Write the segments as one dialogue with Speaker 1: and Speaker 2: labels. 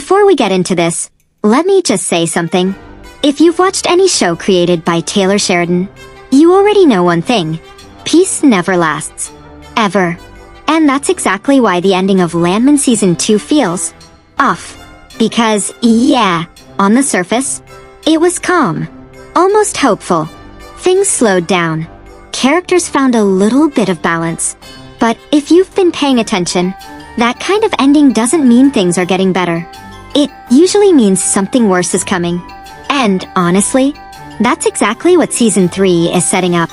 Speaker 1: Before we get into this, let me just say something. If you've watched any show created by Taylor Sheridan, you already know one thing. Peace never lasts. Ever. And that's exactly why the ending of Landman Season 2 feels off. Because, yeah, on the surface, it was calm. Almost hopeful. Things slowed down. Characters found a little bit of balance. But if you've been paying attention, that kind of ending doesn't mean things are getting better. It usually means something worse is coming. And, honestly, that's exactly what Season 3 is setting up.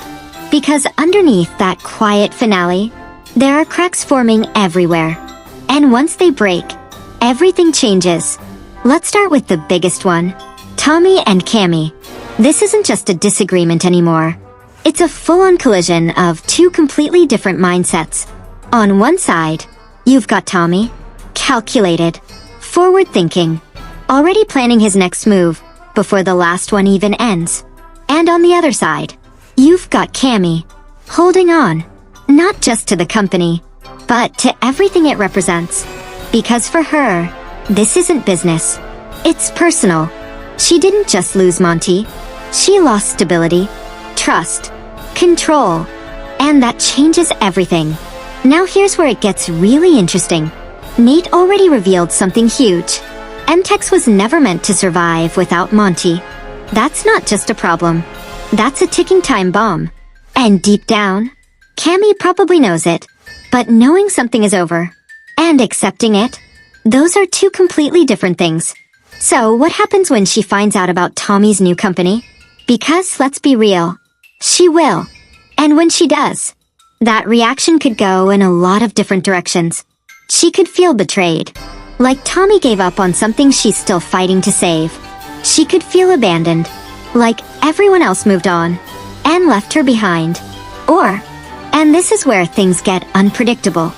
Speaker 1: Because underneath that quiet finale, there are cracks forming everywhere. And once they break, everything changes. Let's start with the biggest one. Tommy and Cammy. This isn't just a disagreement anymore. It's a full-on collision of two completely different mindsets. On one side, you've got Tommy, calculated, forward-thinking, already planning his next move before the last one even ends. And on the other side, you've got Cammy, holding on, not just to the company, but to everything it represents. Because for her, this isn't business. It's personal. She didn't just lose Monty. She lost stability, trust, control, and that changes everything. Now here's where it gets really interesting. Nate already revealed something huge. MTech was never meant to survive without Monty. That's not just a problem. That's a ticking time bomb. And deep down, Cammy probably knows it. But knowing something is over, and accepting it, those are two completely different things. So what happens when she finds out about Tommy's new company? Because, let's be real, she will. And when she does, that reaction could go in a lot of different directions. She could feel betrayed, like Tommy gave up on something she's still fighting to save. She could feel abandoned, like everyone else moved on, and left her behind. Or, and this is where things get unpredictable,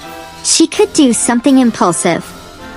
Speaker 1: she could do something impulsive.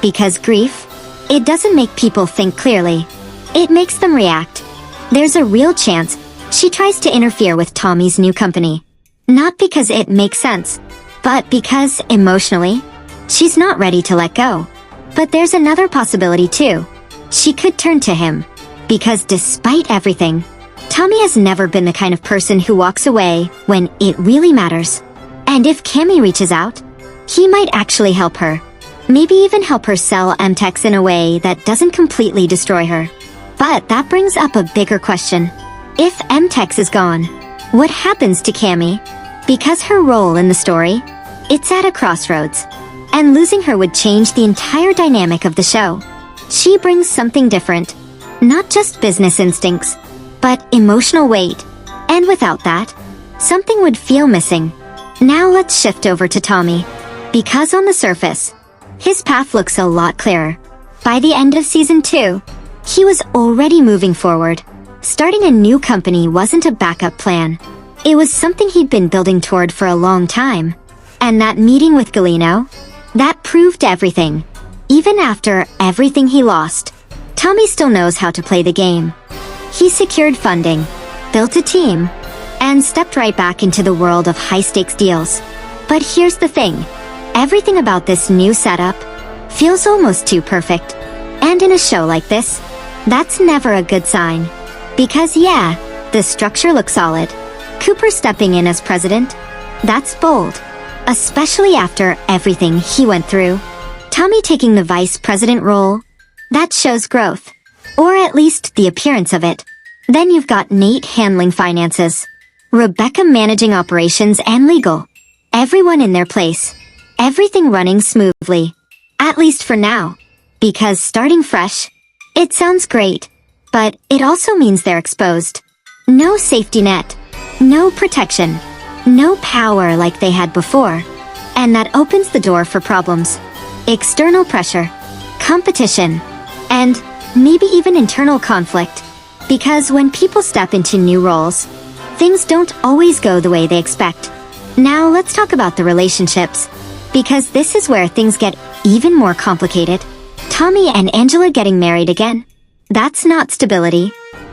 Speaker 1: Because grief, it doesn't make people think clearly. It makes them react. There's a real chance she tries to interfere with Tommy's new company. Not because it makes sense, but because, emotionally, she's not ready to let go. But there's another possibility too. She could turn to him. Because despite everything, Tommy has never been the kind of person who walks away when it really matters. And if Cammy reaches out, he might actually help her. Maybe even help her sell MTech in a way that doesn't completely destroy her. But that brings up a bigger question. If MTech is gone, what happens to Cammy? Because her role in the story, it's at a crossroads. And losing her would change the entire dynamic of the show. She brings something different. Not just business instincts, but emotional weight. And without that, something would feel missing. Now let's shift over to Tommy. Because on the surface, his path looks a lot clearer. By the end of Season 2, he was already moving forward. Starting a new company wasn't a backup plan. It was something he'd been building toward for a long time. And that meeting with Galeno, that proved everything. Even after everything he lost, Tommy still knows how to play the game. He secured funding, built a team, and stepped right back into the world of high-stakes deals. But here's the thing. Everything about this new setup feels almost too perfect. And in a show like this, that's never a good sign. Because yeah, the structure looks solid. Cooper stepping in as president, that's bold. Especially after everything he went through. Tommy taking the vice president role, that shows growth. Or at least the appearance of it. Then you've got Nate handling finances, Rebecca managing operations and legal. Everyone in their place. Everything running smoothly. At least for now. Because starting fresh, it sounds great. But it also means they're exposed. No safety net. No protection. No power like they had before. And that opens the door for problems. External pressure. Competition. And maybe even internal conflict. Because when people step into new roles, things don't always go the way they expect. Now let's talk about the relationships. Because this is where things get even more complicated. Tommy and Angela getting married again. That's not stability.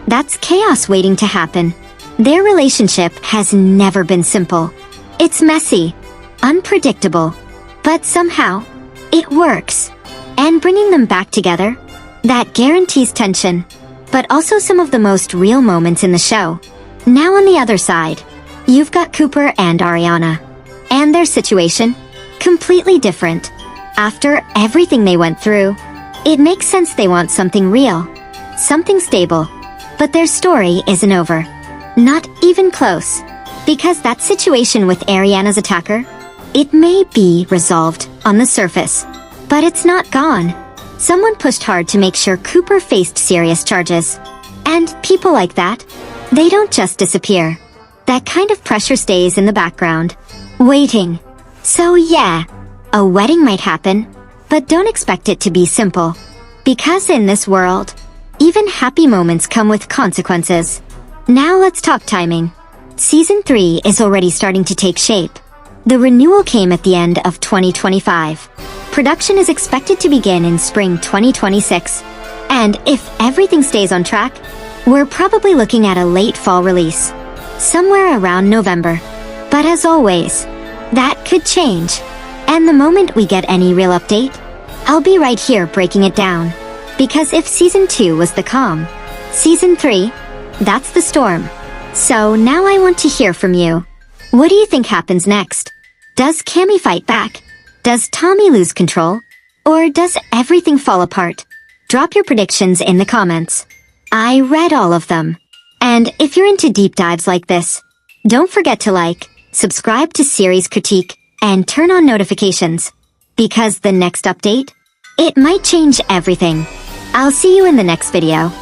Speaker 1: That's chaos waiting to happen. Their relationship has never been simple. It's messy, unpredictable, but somehow, it works. And bringing them back together, That guarantees tension, but also some of the most real moments in the show. Now on the other side, you've got Cooper and Ariana. And their situation? Completely different. After everything they went through, it makes sense they want something real. Something stable. But their story isn't over. Not even close. Because that situation with Ariana's attacker, it may be resolved on the surface. But it's not gone. Someone pushed hard to make sure Cooper faced serious charges. And people like that, they don't just disappear. That kind of pressure stays in the background, waiting. So yeah, a wedding might happen, but don't expect it to be simple. Because in this world, even happy moments come with consequences. Now let's talk timing. Season 3 is already starting to take shape. The renewal came at the end of 2025. Production is expected to begin in spring 2026. And if everything stays on track, we're probably looking at a late fall release. Somewhere around November. But as always, that could change. And the moment we get any real update, I'll be right here breaking it down. Because if Season 2 was the calm, Season 3, that's the storm. So now I want to hear from you. What do you think happens next? Does Cammy fight back? Does Tommy lose control? Or does everything fall apart? Drop your predictions in the comments. I read all of them. And if you're into deep dives like this, don't forget to like, subscribe to Series Critique, and turn on notifications. Because the next update, it might change everything. I'll see you in the next video.